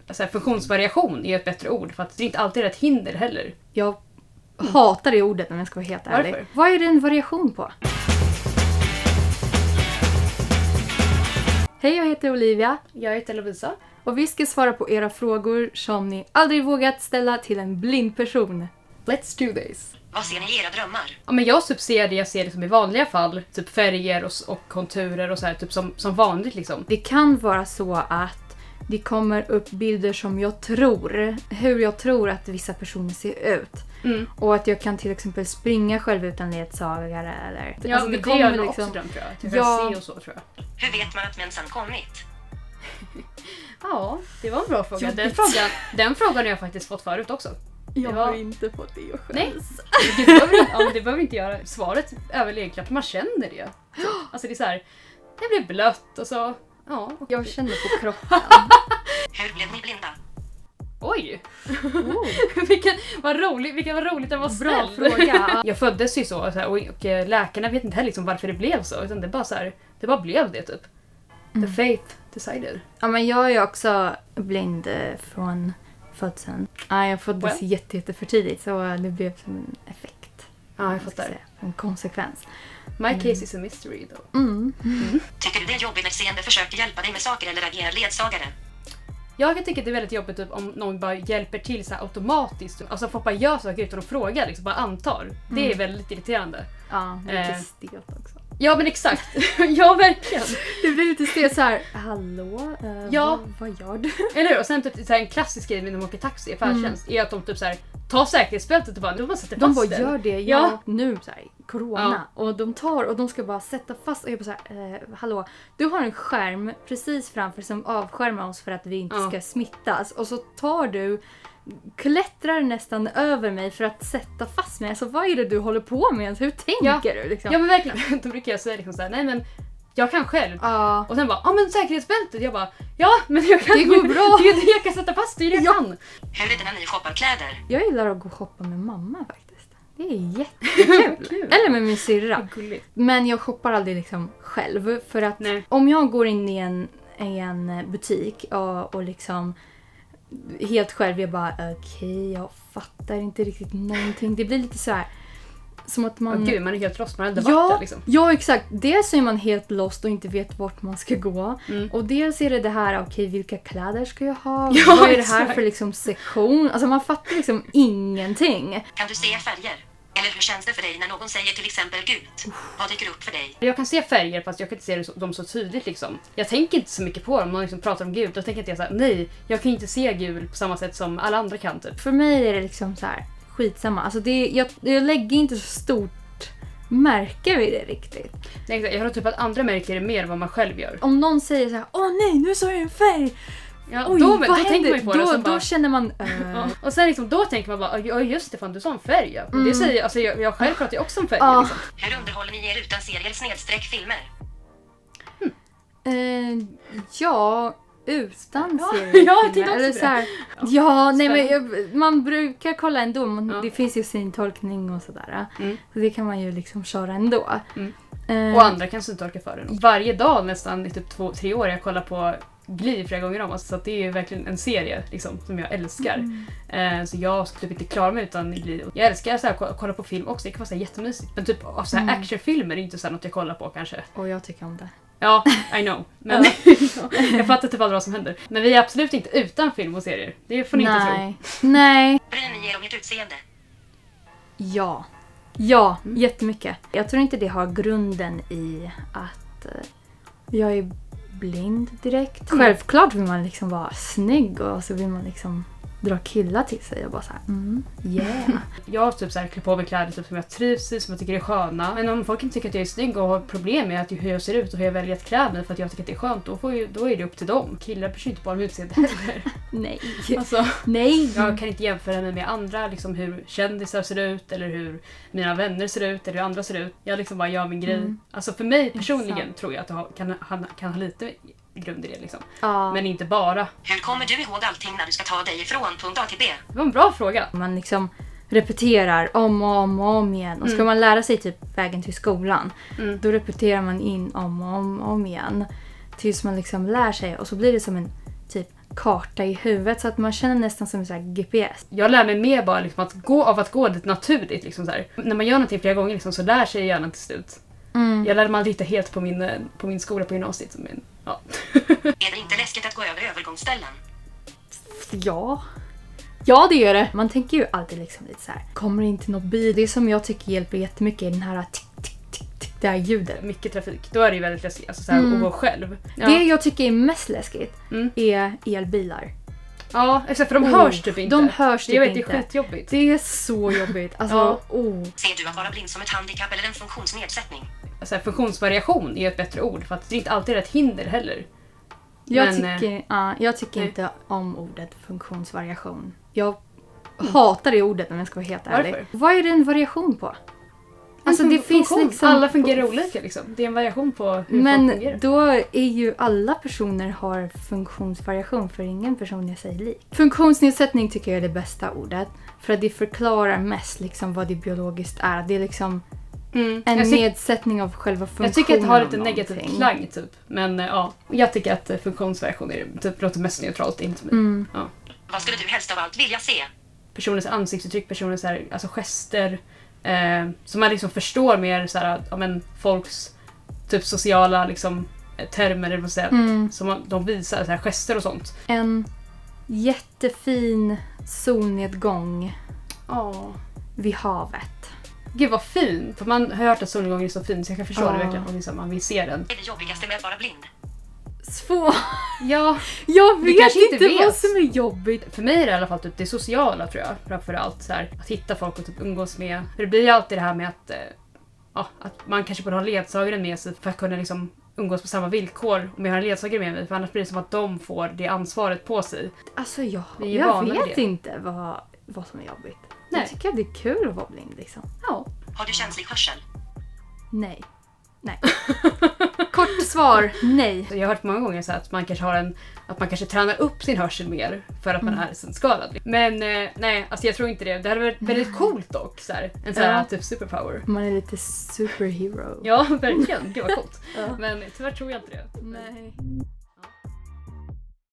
alltså, funktionsvariation är ett bättre ord för att det är inte alltid är ett hinder heller. Jag hatar det ordet om jag ska vara helt ärlig. Varför? Vad är det en variation på? Hej, jag heter Olivia. Jag heter Lovisa. Och vi ska svara på era frågor som ni aldrig vågat ställa till en blind person. Let's do this. Vad ser ni i era drömmar? Ja, men jag typ ser det jag ser liksom i vanliga fall. Typ färger och konturer och så här, typ som vanligt liksom. Det kan vara så att det kommer upp bilder som jag tror, hur jag tror att vissa personer ser ut. Och att jag kan till exempel springa själv utan ledsagare eller... Ja, alltså, det kommer jag nog också drömt, tror jag. Typ se och så, tror jag. Hur vet man att mensen kommit? Ja, det var en bra fråga. Den frågan har jag faktiskt fått förut också. Jag har inte fått det och Nej, det behöver inte göra. Svaret är väl egentligen att man känner det. Så, alltså det är så här, det blir blött och så, ja. Jag känner på kroppen. Hur blev ni blinda? Oj! Vilken vad roligt den var ställd. Bra fråga. Jag föddes ju så här, och läkarna vet inte heller liksom varför det blev så. Utan det bara så här, det bara blev det typ. The faith decided. Ja, men jag är också blind från födseln. Ja, jag föddes jätte för tidigt så det blev som en effekt. Ja, jag fattar. En konsekvens. My case is a mystery though. Tycker du det är jobbigt när seende försöker hjälpa dig med saker eller agerar ledsagare? Jag kan tycka att det är väldigt jobbigt typ, om någon bara hjälper till så här automatiskt. Alltså folk bara gör saker utan att fråga, liksom, bara antar. Det är väldigt irriterande. Ja, lite stelt också. Ja, men exakt. Ja, verkligen. Det blir lite stelt så här. Hallå? Vad gör du? Eller hur? Och sen typ så här, en klassisk grej när de åker taxi i färdtjänst är att de typ så här tar säkerhetsbältet och bara sätter fast de bara den. gör det. Ja. Nu så här, corona. Ja. Och de tar och de ska bara sätta fast och jag bara så här, hallå, du har en skärm precis framför som avskärmar oss för att vi inte ska smittas. Och så tar du, klättrar nästan över mig för att sätta fast mig. Alltså vad är det du håller på med? Hur tänker du? Liksom? Ja, men verkligen. Då brukar jag säga liksom så här, nej men jag kan själv. Och sen bara, men säkerhetsbältet. Jag bara, ja men jag kan. Det går bra. Det är det jag kan sätta fast, det är det jag kan. Hur är det när ni shoppar kläder? Jag gillar att gå och shoppa med mamma faktiskt. Det är jättekul. Eller med min syrra. Men jag shoppar aldrig liksom själv. För att om jag går in i en butik och liksom helt själv, jag bara okej, jag fattar inte riktigt någonting. Det blir lite så här som att man... Gud, man är helt lost, man har aldrig varit där liksom. Ja, exakt. Dels är man helt lost och inte vet vart man ska gå. Och dels är det här, okej, vilka kläder ska jag ha? Ja, vad är det här för liksom sektion? Alltså man fattar liksom ingenting. Kan du se färger? Eller hur känns det för dig när någon säger till exempel gult? Vad dyker upp för dig? Jag kan se färger fast jag kan inte se dem så tydligt liksom. Jag tänker inte så mycket på dem. Om man liksom pratar om gult, då tänker inte jag så här, nej, jag kan inte se gul på samma sätt som alla andra kan typ. För mig är det liksom så här skitsamma. Alltså jag lägger inte så stort märke vid det riktigt. Nej, jag tror typ att andra märker det mer än vad man själv gör. Om någon säger så här, åh nej, nu såg jag en färg. Ja, oj, då tänker man ju på det. Då bara, känner man... Och sen liksom, då tänker man bara, ja just det, fan du sa en färg. Ja. Det säger, alltså, jag själv pratar ju också om färger. Liksom. Hur underhåller ni er utan serier /filmer? Ja, utan serier. Ja, det eller så här, nej men man brukar kolla ändå. Det finns ju sin tolkning och sådär. Så det kan man ju liksom köra ändå. Och andra kan syntolka för den. Varje dag nästan i typ 2-3 år jag kollar på Glee flera gånger om. Så att det är ju verkligen en serie liksom, som jag älskar. Så jag skulle typ inte klara mig utan Glee. Jag älskar så här, kolla på film också, det kan vara så här jättemysigt. Men typ så här, actionfilmer är inte så här något jag kollar på kanske. Och jag tycker om det. Ja, I know. Men jag fattar typ aldrig vad som händer. Men vi är absolut inte utan film och serier. Det får ni inte tro. Nej. Bryr ni er om ert utseende? Ja, jättemycket. Jag tror inte det har grunden i att jag är blind direkt. Självklart vill man liksom vara snygg och så vill man liksom dra killar till sig och bara så här, yeah. Jag typ så här klär på mig kläder typ, som jag trivs i, som jag tycker är sköna. Men om folk inte tycker att jag är snygg och har problem med att hur jag ser ut och hur jag väljer att klä mig för att jag tycker att det är skönt, då är det upp till dem. Killar bryr sig inte bara om utseende heller. Nej. Alltså, nej. Jag kan inte jämföra mig med andra, liksom hur kändisar ser ut eller hur mina vänner ser ut eller hur andra ser ut. Jag liksom bara gör min grej. Alltså för mig personligen tror jag att det kan ha lite grund i det liksom. Men inte bara. Hur kommer du ihåg allting när du ska ta dig ifrån punkt A till B? Det var en bra fråga. Man liksom repeterar om och om igen. Och ska man lära sig typ vägen till skolan, då repeterar man in om och om igen tills man liksom lär sig. Och så blir det som en typ karta i huvudet så att man känner nästan som en sån här GPS. Jag lär mig mer bara liksom att gå lite naturligt. Liksom så här. När man gör någonting flera gånger liksom, så lär sig hjärnan till slut. Jag lärde mig inte helt på min skola på gymnasiet. Ja. Är det inte läskigt att gå över övergångsställen? Ja, det gör det. Man tänker ju alltid liksom lite så här. Kommer det inte något bil? Det som jag tycker hjälper jättemycket är den här tick, det här ljudet. Mycket trafik. Då är det ju väldigt läskigt. Alltså så här, att gå själv. Ja. Det jag tycker är mest läskigt är elbilar. Ja, exakt, för de hörs typ inte. De hörs typ inte. Det är skitjobbigt. Det är så jobbigt. Alltså, Ser du att vara blind som ett handikapp eller en funktionsnedsättning? Alltså, funktionsvariation är ett bättre ord för att det är inte alltid ett hinder heller. Jag tycker inte om ordet funktionsvariation. Jag hatar det ordet om jag ska vara helt ärlig. Varför? Vad är det en variation på? Alltså det finns liksom... Alla fungerar olika liksom. Det är en variation på hur folk fungerar. Men då är ju alla personer har funktionsvariation för ingen person är sig lik. Funktionsnedsättning tycker jag är det bästa ordet. För att det förklarar mest liksom vad det biologiskt är. Det är liksom en nedsättning av själva funktionen. Jag tycker att det har lite negativ klang typ. Men ja, jag tycker att funktionsvariation är typ låter mest neutralt in till mig. Ja. Vad skulle du helst av allt vilja se? Personens ansiktsuttryck, personens så här, alltså gester. Så man liksom förstår mer så här, men folks typ sociala liksom, termer eller vad säga, som de visar så här, gester och sånt. En jättefin solnedgång vid havet. Gud vad fint! För man har hört att solnedgången är så fin så jag kan förstå det verkligen om liksom, man vill se den. Är det jobbigaste med att vara blind? Svårt. Ja, jag vet inte vad som är jobbigt. För mig är det i alla fall typ det sociala tror jag. Framförallt så här, att hitta folk och typ umgås med. För det blir ju alltid det här med att man kanske borde ha ledsagaren med sig för att kunna liksom umgås på samma villkor om jag har en ledsagare med mig. För annars blir det som att de får det ansvaret på sig. Alltså jag vet inte vad som är jobbigt. Nej. Jag tycker att det är kul att vara blind liksom. Ja. Har du känslig hörsel? Nej. Kort svar, nej. Jag har hört många gånger så att man kanske att man kanske tränar upp sin hörsel mer för att man är synskadad. Men nej, alltså jag tror inte det. Det hade varit väldigt coolt dock. Så här, en sån här typ superpower. Man är lite superhero. Ja, verkligen. Det var coolt. Men tyvärr tror jag inte det. Nej.